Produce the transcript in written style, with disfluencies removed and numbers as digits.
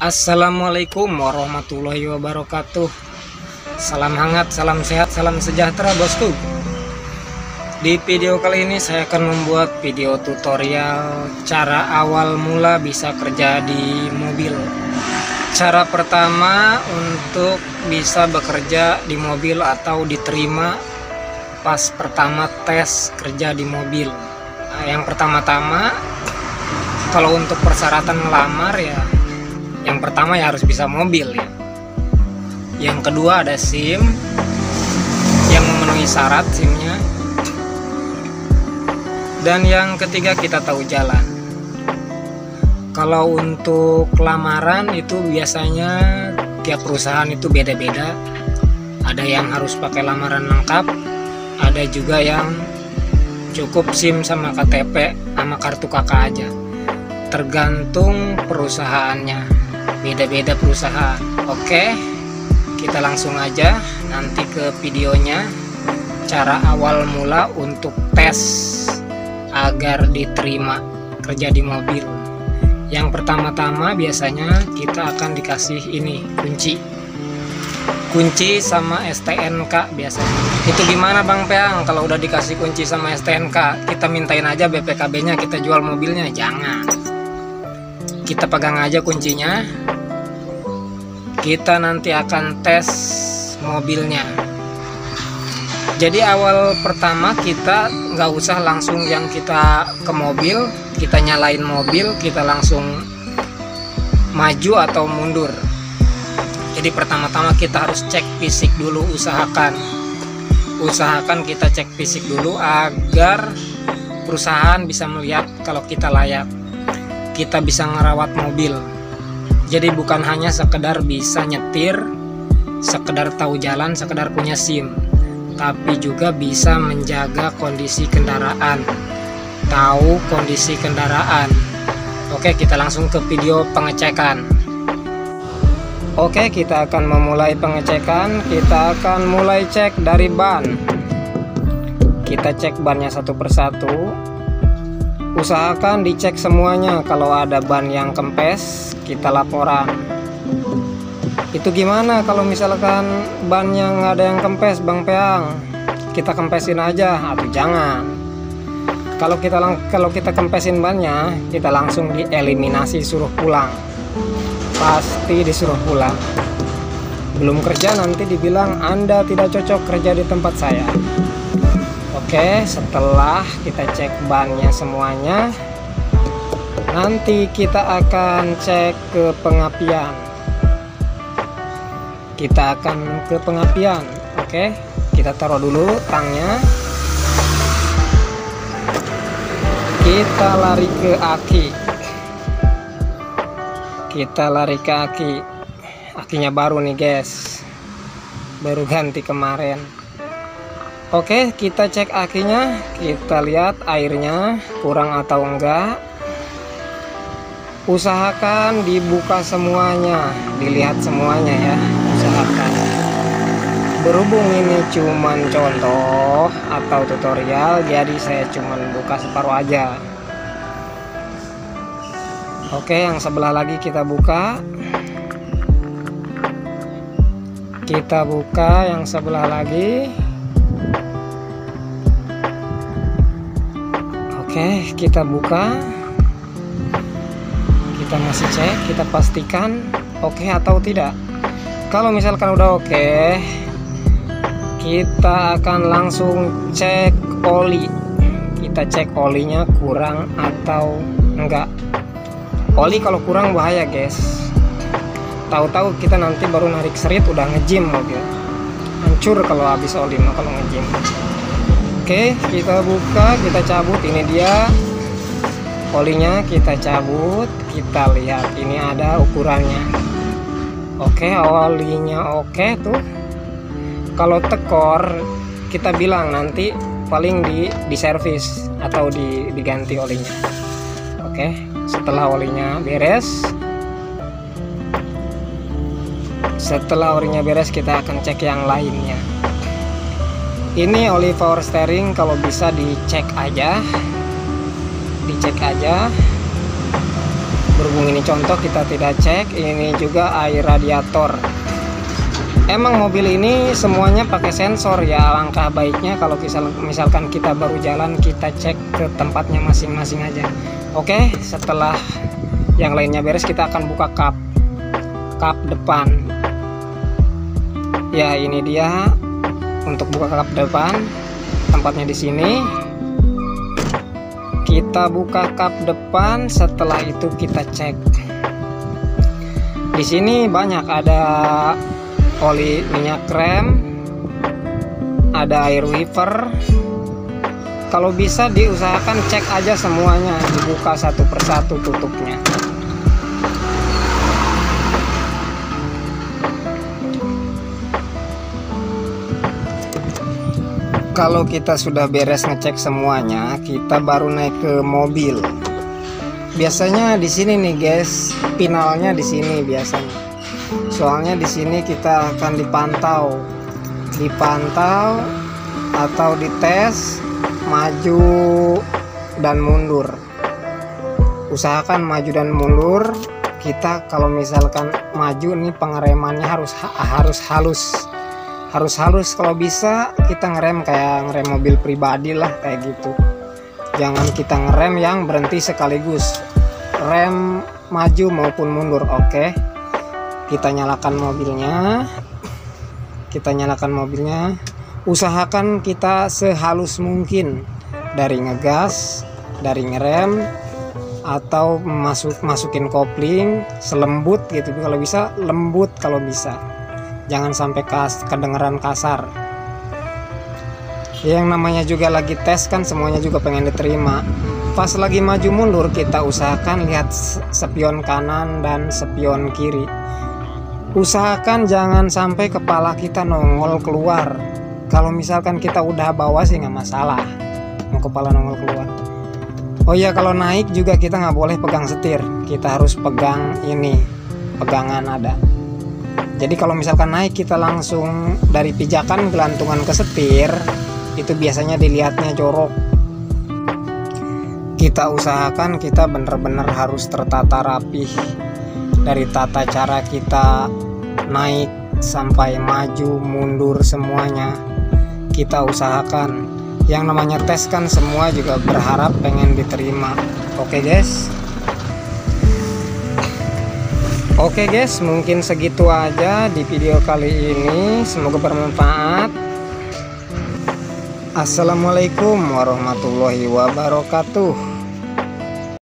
Assalamualaikum warahmatullahi wabarakatuh. Salam hangat, salam sehat, salam sejahtera bosku. Di video kali ini saya akan membuat video tutorial cara awal mula bisa kerja di mobil. Cara pertama untuk bisa bekerja di mobil atau diterima pas pertama tes kerja di mobil. Nah, yang pertama-tama kalau untuk persyaratan ngelamar ya, yang pertama ya harus bisa mobil ya. Yang kedua ada SIM yang memenuhi syarat SIM-nya. Dan yang ketiga kita tahu jalan. Kalau untuk lamaran itu biasanya tiap perusahaan itu beda-beda. Ada yang harus pakai lamaran lengkap, ada juga yang cukup SIM sama KTP sama kartu kakak aja. Tergantung perusahaannya, beda-beda perusahaan. Oke, kita langsung aja nanti ke videonya, cara awal mula untuk tes agar diterima kerja di mobil. Yang pertama-tama biasanya kita akan dikasih ini kunci sama STNK biasanya. Itu gimana Bang Peang kalau udah dikasih kunci sama STNK, kita mintain aja BPKB-nya, kita jual mobilnya? Jangan, kita pegang aja kuncinya, kita nanti akan tes mobilnya. Jadi awal pertama kita nggak usah langsung yang kita ke mobil, kita nyalain mobil, kita langsung maju atau mundur. Jadi pertama-tama kita harus cek fisik dulu, usahakan kita cek fisik dulu agar perusahaan bisa melihat kalau kita layak, kita bisa ngerawat mobil. Jadi bukan hanya sekedar bisa nyetir, sekedar tahu jalan, sekedar punya SIM, tapi juga bisa menjaga kondisi kendaraan, tahu kondisi kendaraan. Oke, kita langsung ke video pengecekan. Oke, kita akan memulai pengecekan. Kita akan mulai cek dari ban. Kita cek bannya satu persatu. Usahakan dicek semuanya. Kalau ada ban yang kempes, kita laporan. Itu gimana kalau misalkan ban yang ada yang kempes Bang Peang? Kita kempesin aja atau jangan? Kalau kita kempesin bannya, kita langsung dieliminasi, suruh pulang. Pasti disuruh pulang. Belum kerja nanti dibilang Anda tidak cocok kerja di tempat saya. Oke, setelah kita cek bannya semuanya, nanti kita akan cek ke pengapian. Kita akan ke pengapian. Oke, kita taruh dulu tangnya. Kita lari ke aki. Kita lari ke aki. Akinya baru nih guys, baru ganti kemarin. Oke, kita cek akinya. Kita lihat airnya kurang atau enggak. Usahakan dibuka semuanya, dilihat semuanya ya, usahakan. Berhubung ini cuman contoh atau tutorial, jadi saya cuman buka separuh aja. Oke, yang sebelah lagi kita buka. Kita buka yang sebelah lagi. Oke, kita buka. Kita masih cek, kita pastikan oke atau tidak. Kalau misalkan udah oke, kita akan langsung cek oli. Kita cek olinya kurang atau enggak. Oli kalau kurang bahaya guys. Tahu-tahu kita nanti baru narik serit udah ngejim mobil. Hancur kalau habis oli mah kalau ngejim. Oke, kita buka, kita cabut. Ini dia olinya, kita cabut. Kita lihat ini ada ukurannya. Oke, olinya oke tuh. Kalau tekor kita bilang nanti paling di servis atau diganti olinya. Oke, setelah olinya beres, kita akan cek yang lainnya. Ini oli power steering, kalau bisa dicek aja. Berhubung ini contoh, kita tidak cek. Ini juga air radiator. Emang mobil ini semuanya pakai sensor ya. Alangkah baiknya kalau misalkan kita baru jalan, kita cek ke tempatnya masing-masing aja. Oke, setelah yang lainnya beres, kita akan buka kap depan. Ya, ini dia untuk buka kap depan. Tempatnya di sini. Kita buka kap depan, setelah itu kita cek. Di sini banyak, ada oli minyak rem, ada air wiper. Kalau bisa diusahakan cek aja semuanya, dibuka satu persatu tutupnya. Kalau kita sudah beres ngecek semuanya, kita baru naik ke mobil. Biasanya di sini nih guys, pinalnya di sini biasanya. Soalnya di sini kita akan dipantau atau dites maju dan mundur. Usahakan maju dan mundur. Kita kalau misalkan maju nih, pengeremannya harus halus, kalau bisa kita ngerem kayak ngerem mobil pribadi lah, kayak gitu. Jangan kita ngerem yang berhenti sekaligus, rem maju maupun mundur. Oke, kita nyalakan mobilnya. Usahakan kita sehalus mungkin, dari ngegas, dari ngerem, atau masukin kopling selembut gitu. Kalau bisa lembut, kalau bisa jangan sampai kedengeran kasar. Yang namanya juga lagi tes kan, semuanya juga pengen diterima. Pas lagi maju mundur, kita usahakan lihat spion kanan dan spion kiri. Usahakan jangan sampai kepala kita nongol keluar. Kalau misalkan kita udah bawa sih nggak masalah, mau kepala nongol keluar. Oh iya, kalau naik juga kita nggak boleh pegang setir, kita harus pegang ini, pegangan ada. Jadi kalau misalkan naik kita langsung dari pijakan gelantungan ke setir, itu biasanya dilihatnya jorok. Kita usahakan kita bener-bener harus tertata rapih, dari tata cara kita naik sampai maju mundur semuanya kita usahakan. Yang namanya tes kan semua juga berharap pengen diterima. Oke guys, mungkin segitu aja di video kali ini. Semoga bermanfaat. Assalamualaikum warahmatullahi wabarakatuh.